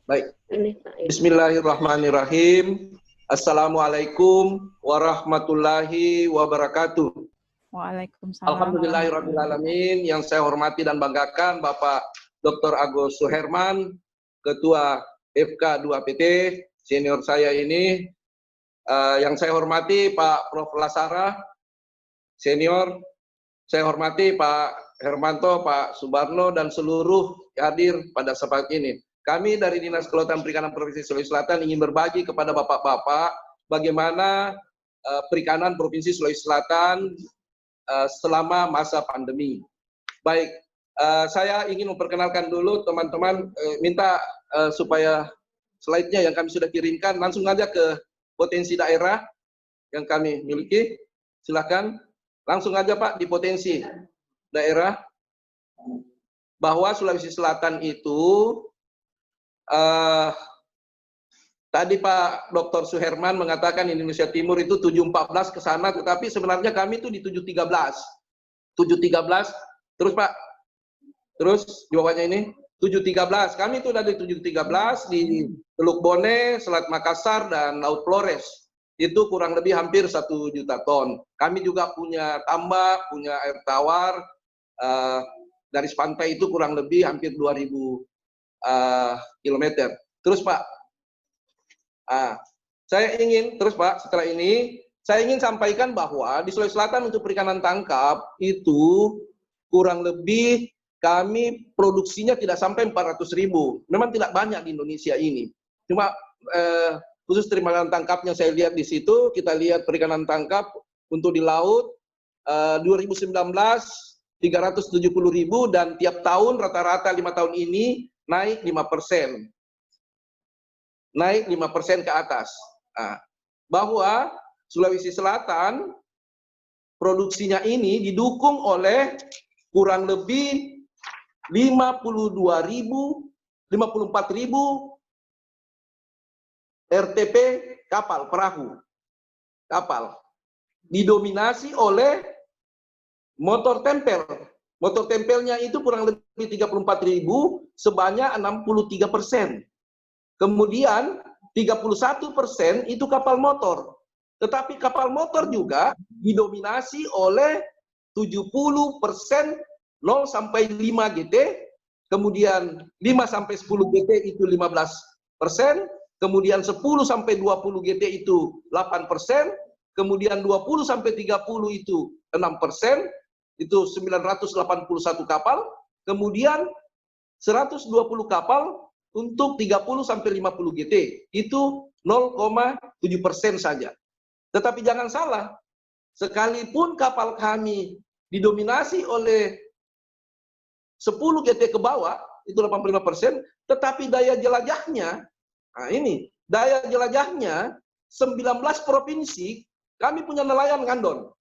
Baik. Ini Pak. Bismillahirrahmanirrahim. Assalamualaikum warahmatullahi wabarakatuh. Waalaikumsalam. Alhamdulillahirrahmanirrahim. Yang saya hormati dan banggakan Bapak Dr. Agus Suherman, Ketua FK 2PT, senior saya ini. Yang saya hormati Pak Prof. Lasara, senior. Saya hormati Pak Hermanto, Pak Subarno, dan seluruh hadir pada saat ini. Kami dari Dinas Kelautan Perikanan Provinsi Sulawesi Selatan ingin berbagi kepada bapak-bapak bagaimana perikanan Provinsi Sulawesi Selatan selama masa pandemi. Baik, saya ingin memperkenalkan dulu teman-teman, minta supaya slide-nya yang kami sudah kirimkan langsung aja ke potensi daerah yang kami miliki. Silakan, langsung aja Pak di potensi daerah, bahwa Sulawesi Selatan itu tadi Pak Dr. Suherman mengatakan Indonesia Timur itu 714 ke sana, tetapi sebenarnya kami itu di 713. 713, terus Pak, terus di bawahnya ini 713. Kami itu dari 713 di Teluk Bone, Selat Makassar, dan Laut Flores. Itu kurang lebih hampir 1 juta ton. Kami juga punya tambak, punya air tawar, garis pantai itu kurang lebih hampir 2000 kilometer. Terus Pak, saya ingin, terus Pak, setelah ini, saya ingin sampaikan bahwa di Sulawesi Selatan untuk perikanan tangkap itu kurang lebih kami produksinya tidak sampai 400.000. Memang tidak banyak di Indonesia ini. Cuma khusus perikanan tangkapnya saya lihat di situ, kita lihat perikanan tangkap untuk di laut 2019 370.000 dan tiap tahun rata-rata 5 tahun ini naik 5%. Naik 5% ke atas. Bahwa Sulawesi Selatan produksinya ini didukung oleh kurang lebih 54.000 RTP kapal, perahu, kapal. Didominasi oleh motor tempel. Motor tempelnya itu kurang lebih 34.000 sebanyak 63%. Kemudian 31% itu kapal motor. Tetapi kapal motor juga didominasi oleh 70% 0 sampai 5 GT, kemudian 5 sampai 10 GT itu 15%, kemudian 10 sampai 20 GT itu 8%, kemudian 20 sampai 30 itu 6%, itu 981 kapal, kemudian 120 kapal untuk 30 sampai 50 GT, itu 0,7% saja. Tetapi jangan salah, sekalipun kapal kami didominasi oleh 10 GT ke bawah, itu 85%, tetapi daya jelajahnya, ini, daya jelajahnya 19 provinsi, kami punya nelayan ngandon.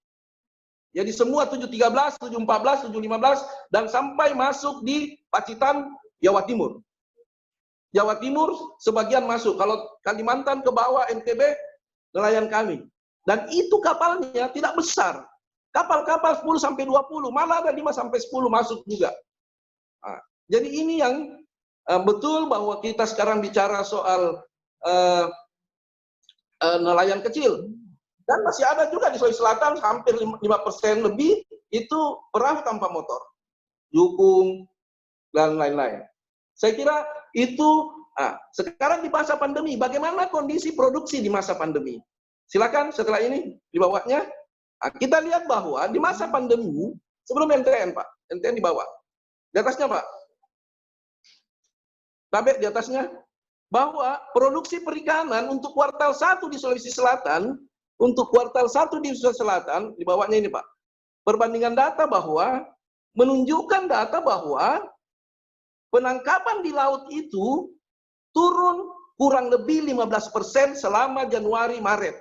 Jadi semua 713, 714, 715, dan sampai masuk di Pacitan, Jawa Timur. Jawa Timur sebagian masuk. Kalau Kalimantan ke bawah, NTB, nelayan kami. Dan itu kapalnya tidak besar. Kapal-kapal 10 sampai 20, malah ada 5 sampai 10 masuk juga. Jadi ini yang betul bahwa kita sekarang bicara soal nelayan kecil. Dan masih ada juga di Sulawesi Selatan hampir 5% lebih itu perahu tanpa motor, jukung, dan lain-lain. Saya kira itu, sekarang di masa pandemi, bagaimana kondisi produksi di masa pandemi? Silakan setelah ini di bawahnya, kita lihat bahwa di masa pandemi, sebelum NTN Pak, NTN di bawah, di atasnya Pak, tabek di atasnya, bahwa produksi perikanan untuk kuartal 1 di Sulawesi Selatan, untuk kuartal 1 di Sulawesi Selatan, di bawahnya ini Pak, perbandingan data bahwa, menunjukkan data bahwa, penangkapan di laut itu turun kurang lebih 15% selama Januari-Maret.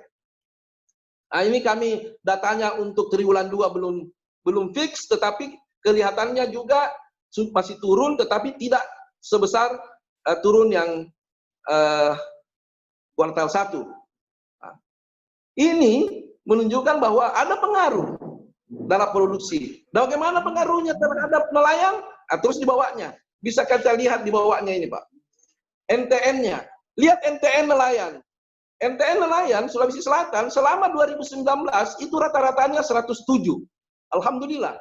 Nah ini kami datanya untuk triwulan 2 belum fix, tetapi kelihatannya juga masih turun, tetapi tidak sebesar turun yang kuartal 1. Nah, ini menunjukkan bahwa ada pengaruh dalam produksi. Bagaimana pengaruhnya terhadap nelayan? Terus di bawahnya. Bisa kita lihat di bawahnya ini Pak. NTN-nya. Lihat NTN nelayan. NTN nelayan Sulawesi Selatan selama 2019 itu rata-ratanya 107. Alhamdulillah.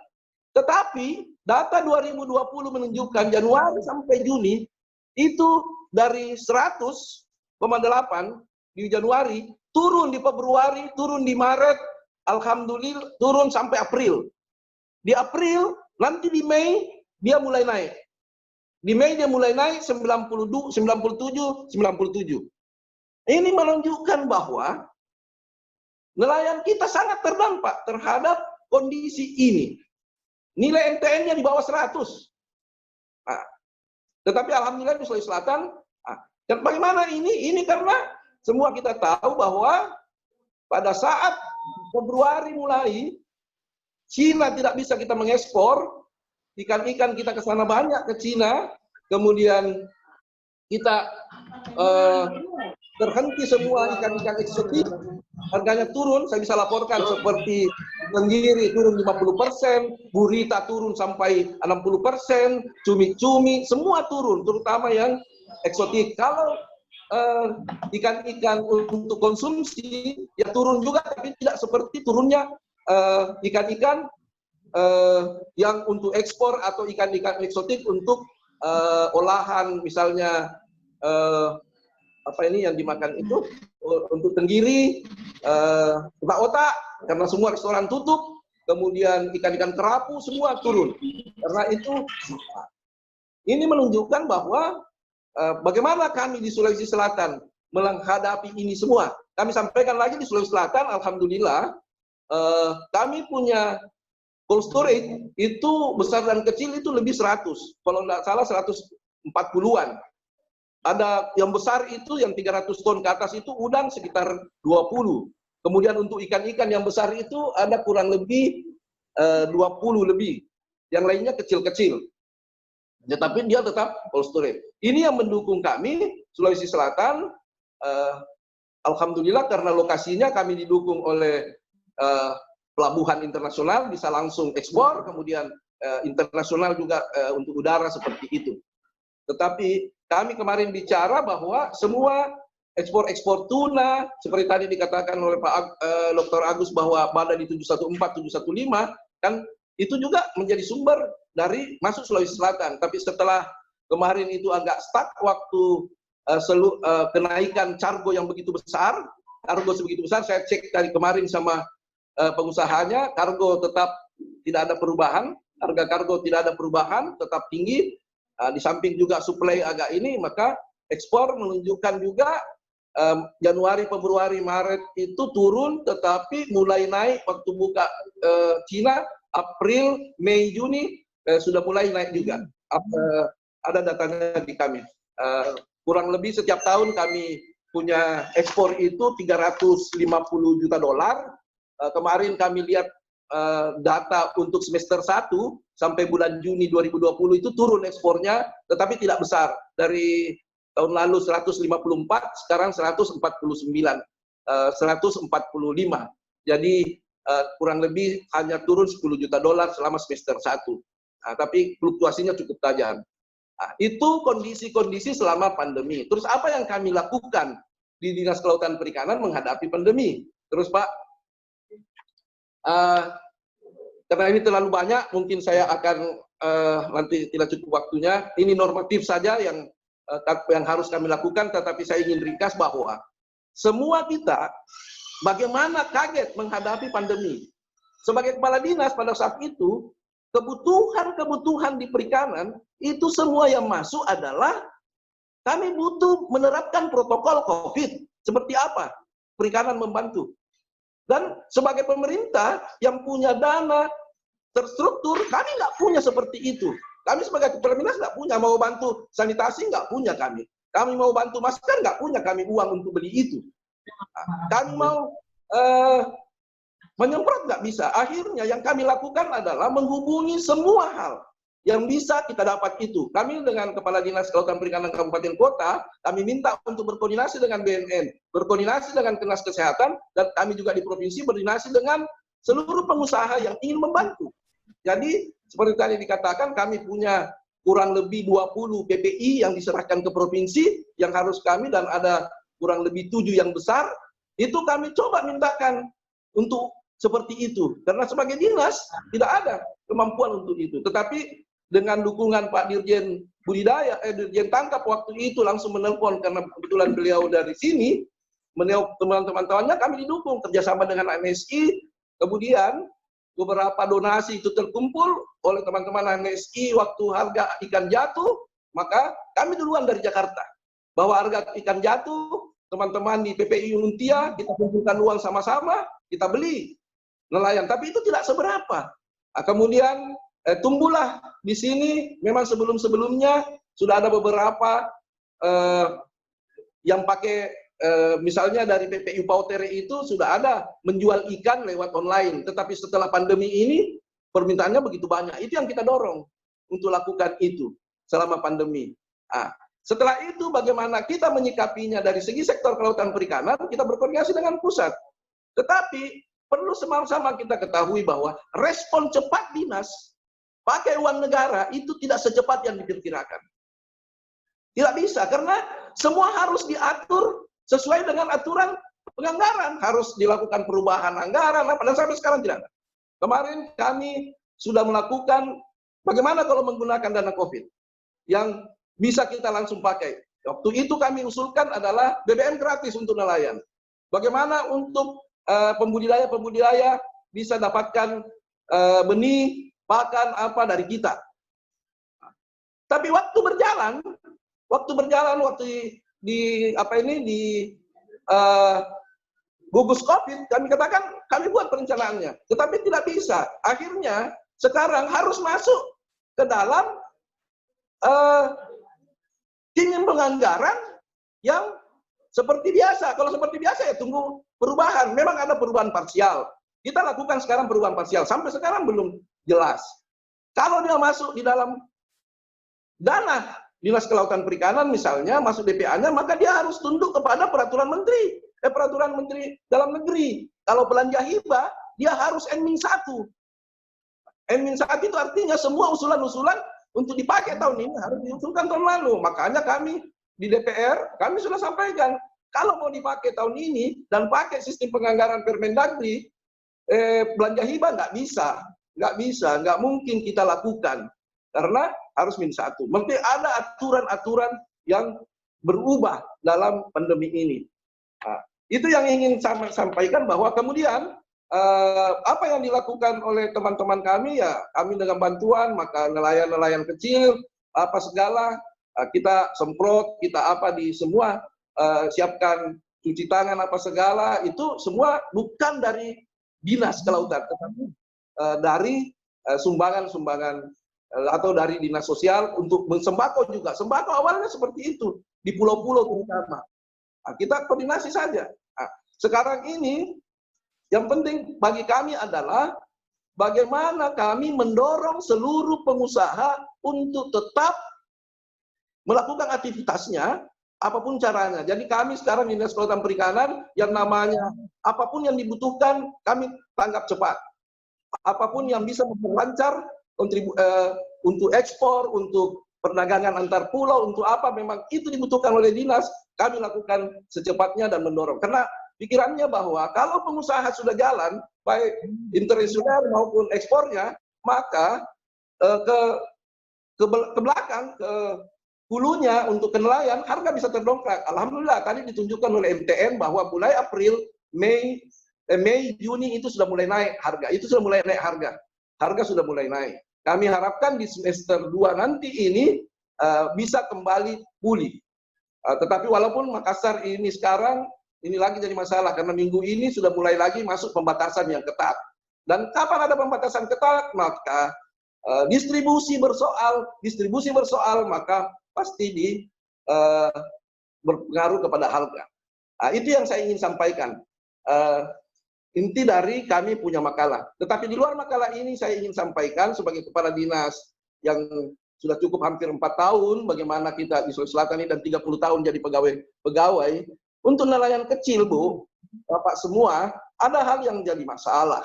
Tetapi data 2020 menunjukkan Januari sampai Juni itu dari 100,8 di Januari turun di Februari, turun di Maret, alhamdulillah turun sampai April. Di April, nanti di Mei dia mulai naik. Di Mei dia mulai naik 92, 97, 97. Ini menunjukkan bahwa nelayan kita sangat terdampak terhadap kondisi ini. Nilai NTN-nya di bawah 100. Nah, tetapi alhamdulillah di Sulawesi Selatan, dan bagaimana ini? Ini karena semua kita tahu bahwa pada saat Februari mulai, Cina tidak bisa kita mengekspor, ikan-ikan kita ke sana banyak ke Cina, kemudian kita terhenti semua ikan-ikan eksotik, harganya turun, saya bisa laporkan seperti tenggiri turun 50%, gurita turun sampai 60%, cumi-cumi, semua turun, terutama yang eksotik. Kalau ikan-ikan untuk konsumsi, ya turun juga, tapi tidak seperti turunnya ikan-ikan yang untuk ekspor atau ikan-ikan eksotik untuk olahan, misalnya apa ini yang dimakan itu untuk tenggiri, otak-otak, karena semua restoran tutup, kemudian ikan-ikan kerapu semua turun. Karena itu ini menunjukkan bahwa bagaimana kami di Sulawesi Selatan menghadapi ini semua. Kami sampaikan lagi di Sulawesi Selatan, alhamdulillah kami punya cold storage itu besar dan kecil itu lebih 100, kalau tidak salah 140-an. Ada yang besar itu yang 300 ton ke atas itu udang sekitar 20. Kemudian untuk ikan-ikan yang besar itu ada kurang lebih 20 lebih. Yang lainnya kecil-kecil. Tetapi dia tetap cold storage. Ini yang mendukung kami Sulawesi Selatan. Alhamdulillah karena lokasinya kami didukung oleh pelabuhan internasional, bisa langsung ekspor, kemudian internasional juga untuk udara seperti itu. Tetapi kami kemarin bicara bahwa semua ekspor tuna, seperti tadi dikatakan oleh Pak Dr. Agus bahwa ada di 714, 715, kan itu juga menjadi sumber dari masuk Sulawesi Selatan. Tapi setelah kemarin itu agak stuck waktu kenaikan cargo yang begitu besar, saya cek dari kemarin sama pengusahanya, kargo tetap tidak ada perubahan, harga kargo tidak ada perubahan, tetap tinggi. Di samping juga suplai agak ini, maka ekspor menunjukkan juga Januari, Februari, Maret itu turun, tetapi mulai naik waktu buka Cina, April, Mei, Juni sudah mulai naik juga. Ada datanya di kami. Kurang lebih setiap tahun kami punya ekspor itu 350 juta dolar. Kemarin kami lihat data untuk semester 1 sampai bulan Juni 2020 itu turun ekspornya, tetapi tidak besar. Dari tahun lalu 154, sekarang 149, 145. Jadi kurang lebih hanya turun 10 juta dolar selama semester 1. Nah, tapi fluktuasinya cukup tajam. Nah, itu kondisi-kondisi selama pandemi. Terus apa yang kami lakukan di Dinas Kelautan Perikanan menghadapi pandemi? Terus Pak, karena ini terlalu banyak, mungkin saya akan nanti tidak cukup waktunya. Ini normatif saja yang harus kami lakukan, tetapi saya ingin ringkas bahwa semua kita bagaimana kaget menghadapi pandemi. Sebagai kepala dinas pada saat itu, kebutuhan di perikanan itu semua yang masuk adalah kami butuh menerapkan protokol COVID. Seperti apa? Perikanan membantu. Dan sebagai pemerintah yang punya dana terstruktur, kami nggak punya seperti itu. Kami sebagai kepala dinas nggak punya, mau bantu sanitasi nggak punya kami. Kami mau bantu masker nggak punya kami uang untuk beli itu. Kami mau menyemprot nggak bisa. Akhirnya yang kami lakukan adalah menghubungi semua hal yang bisa kita dapat itu. Kami dengan Kepala Dinas Kelautan Perikanan Kabupaten Kota, kami minta untuk berkoordinasi dengan BNN, berkoordinasi dengan Dinas Kesehatan, dan kami juga di provinsi berkoordinasi dengan seluruh pengusaha yang ingin membantu. Jadi seperti tadi dikatakan, kami punya kurang lebih 20 PPI yang diserahkan ke provinsi, yang harus kami, dan ada kurang lebih 7 yang besar, itu kami coba mintakan untuk seperti itu. Karena sebagai dinas, tidak ada kemampuan untuk itu. Tetapi dengan dukungan Pak Dirjen Budidaya, Dirjen Tangkap waktu itu langsung menelpon, karena kebetulan beliau dari sini, teman-temannya kami didukung, kerjasama dengan MSI, kemudian beberapa donasi itu terkumpul oleh teman-teman MSI waktu harga ikan jatuh, maka kami duluan dari Jakarta. Bahwa harga ikan jatuh, teman-teman di PPI Ununtia, kita kumpulkan uang sama-sama, kita beli nelayan. Tapi itu tidak seberapa. Nah, kemudian tumbuhlah di sini, memang sebelum-sebelumnya sudah ada beberapa yang pakai misalnya dari PPI Pautere itu sudah ada menjual ikan lewat online, tetapi setelah pandemi ini permintaannya begitu banyak. Itu yang kita dorong untuk lakukan itu selama pandemi. Nah, setelah itu bagaimana kita menyikapinya dari segi sektor kelautan perikanan, kita berkoordinasi dengan pusat. Tetapi perlu sama-sama kita ketahui bahwa respon cepat dinas pakai uang negara itu tidak secepat yang diperkirakan. Tidak bisa, karena semua harus diatur sesuai dengan aturan penganggaran, harus dilakukan perubahan anggaran, dan sampai sekarang tidak ada. Kemarin kami sudah melakukan bagaimana kalau menggunakan dana COVID yang bisa kita langsung pakai. Waktu itu kami usulkan adalah BBM gratis untuk nelayan. Bagaimana untuk pembudidaya bisa dapatkan benih, pakan apa dari kita. Tapi waktu berjalan di gugus COVID, kami katakan kami buat perencanaannya, tetapi tidak bisa. Akhirnya sekarang harus masuk ke dalam ingin penganggaran yang seperti biasa. Kalau seperti biasa ya tunggu perubahan. Memang ada perubahan parsial. Kita lakukan sekarang perubahan parsial. Sampai sekarang belum jelas. Kalau dia masuk di dalam dana Dinas Kelautan Perikanan misalnya, masuk DPA-nya, maka dia harus tunduk kepada peraturan Menteri Dalam Negeri. Kalau belanja hibah, dia harus N-1. N-1 itu artinya semua usulan-usulan untuk dipakai tahun ini harus diusulkan tahun lalu. Makanya kami di DPR, kami sudah sampaikan, kalau mau dipakai tahun ini dan pakai sistem penganggaran Permendagri, belanja hibah nggak bisa, nggak mungkin kita lakukan. Karena harus -1. Mesti ada aturan-aturan yang berubah dalam pandemi ini. Nah, itu yang ingin saya sampaikan, bahwa kemudian apa yang dilakukan oleh teman-teman kami, ya kami dengan bantuan, maka nelayan-nelayan kecil, apa segala, kita semprot, kita apa di semua, siapkan cuci tangan apa segala, itu semua bukan dari Dinas Kelautan, tetapi dari sumbangan-sumbangan atau dari dinas sosial untuk sembako juga. Sembako awalnya seperti itu, di pulau-pulau terutama. Nah, kita koordinasi saja. Nah, sekarang ini, yang penting bagi kami adalah bagaimana kami mendorong seluruh pengusaha untuk tetap melakukan aktivitasnya, apapun caranya. Jadi kami sekarang di Dinas Kelautan Perikanan, yang namanya apapun yang dibutuhkan, kami tanggap cepat. Apapun yang bisa memperlancar untuk ekspor, untuk perdagangan antar pulau, untuk apa memang itu dibutuhkan oleh dinas, kami lakukan secepatnya dan mendorong. Karena pikirannya bahwa kalau pengusaha sudah jalan, baik internasional maupun ekspornya, maka ke belakang, ke hulunya untuk nelayan, harga bisa terdongkrak. Alhamdulillah, tadi ditunjukkan oleh MTN bahwa mulai April, Mei, Juni itu sudah mulai naik harga. Itu sudah mulai naik harga. Harga sudah mulai naik. Kami harapkan di semester 2 nanti ini bisa kembali pulih. Tetapi walaupun Makassar ini sekarang, ini lagi jadi masalah, karena minggu ini sudah mulai lagi masuk pembatasan yang ketat. Dan kapan ada pembatasan ketat, maka distribusi bersoal, maka pasti berpengaruh kepada harga. Nah, itu yang saya ingin sampaikan. Inti dari kami punya makalah. Tetapi di luar makalah ini saya ingin sampaikan sebagai kepala dinas yang sudah cukup hampir 4 tahun, bagaimana kita di Sulawesi Selatan ini, dan 30 tahun jadi pegawai. Untuk nelayan kecil, Bu, Bapak semua, ada hal yang jadi masalah.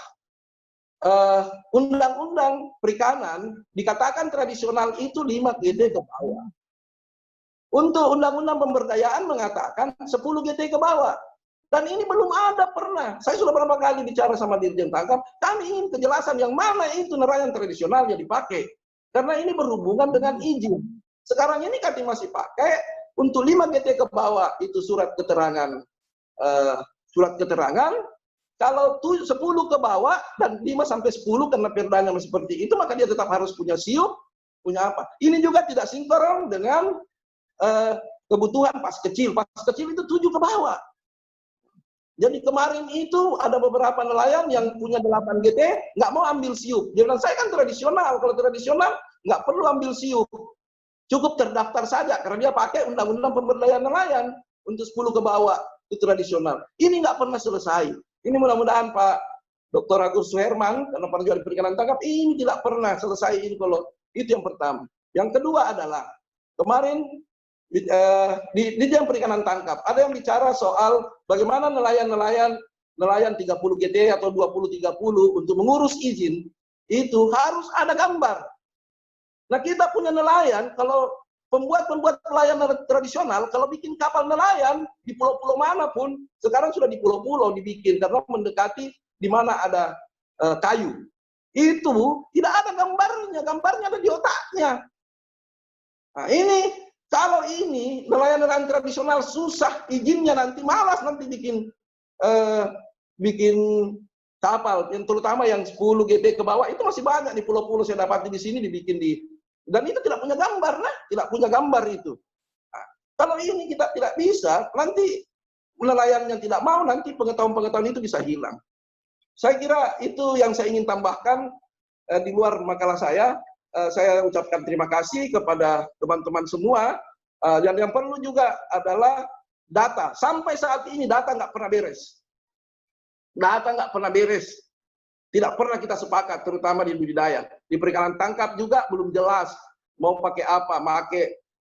undang-undang perikanan dikatakan tradisional itu 5 GT ke bawah. Untuk undang-undang pemberdayaan mengatakan 10 GT ke bawah. Dan ini belum ada pernah. Saya sudah beberapa kali bicara sama Dirjen Tangkap, kami ingin kejelasan yang mana itu nelayan tradisional yang dipakai. Karena ini berhubungan dengan izin. Sekarang ini kami masih pakai untuk 5 GT ke bawah itu surat keterangan. Kalau 10 ke bawah dan 5 sampai 10 karena perdanya seperti itu, maka dia tetap harus punya siup, punya apa. Ini juga tidak sinkron dengan kebutuhan pas kecil. Pas kecil itu 7 ke bawah. Jadi kemarin itu ada beberapa nelayan yang punya 8 GT, nggak mau ambil siup. Dia bilang, saya kan tradisional. Kalau tradisional, nggak perlu ambil siup. Cukup terdaftar saja, karena dia pakai undang-undang pemberdayaan nelayan untuk 10 ke bawah, itu tradisional. Ini nggak pernah selesai. Ini mudah-mudahan Pak Dr. Agus Suherman, karena pernah juga di perikanan tangkap, ini tidak pernah selesai ini kalau itu yang pertama. Yang kedua adalah, kemarin di yang perikanan tangkap, ada yang bicara soal bagaimana nelayan 30 GT atau 20-30 untuk mengurus izin, itu harus ada gambar. Nah kita punya nelayan, kalau pembuat nelayan tradisional, kalau bikin kapal nelayan di pulau-pulau manapun, sekarang sudah di pulau-pulau dibikin, karena mendekati di mana ada kayu. Itu tidak ada gambarnya ada di otaknya. Nah ini, kalau ini nelayan tradisional susah izinnya, nanti malas nanti bikin kapal, yang terutama yang 10 GT ke bawah itu masih banyak di pulau-pulau saya dapati di sini dibikin dan itu tidak punya gambar, tidak punya gambar itu. Nah, kalau ini kita tidak bisa, nanti nelayan yang tidak mau, nanti pengetahuan-pengetahuan itu bisa hilang. Saya kira itu yang saya ingin tambahkan di luar makalah saya. Saya ucapkan terima kasih kepada teman-teman semua. Yang perlu juga adalah data. Sampai saat ini data nggak pernah beres. Data nggak pernah beres. Tidak pernah kita sepakat, terutama di budidaya. Di perikanan tangkap juga belum jelas mau pakai apa.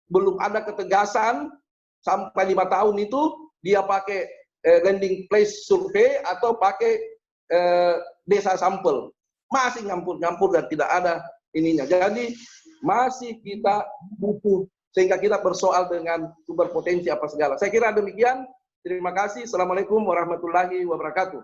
Belum ada ketegasan sampai 5 tahun itu dia pakai landing place survey atau pakai desa sampel. Masih nyampur-nyampur dan tidak ada ininya. Jadi masih kita butuh, sehingga kita bersoal dengan sumber potensi apa segala. Saya kira demikian. Terima kasih. Assalamualaikum warahmatullahi wabarakatuh.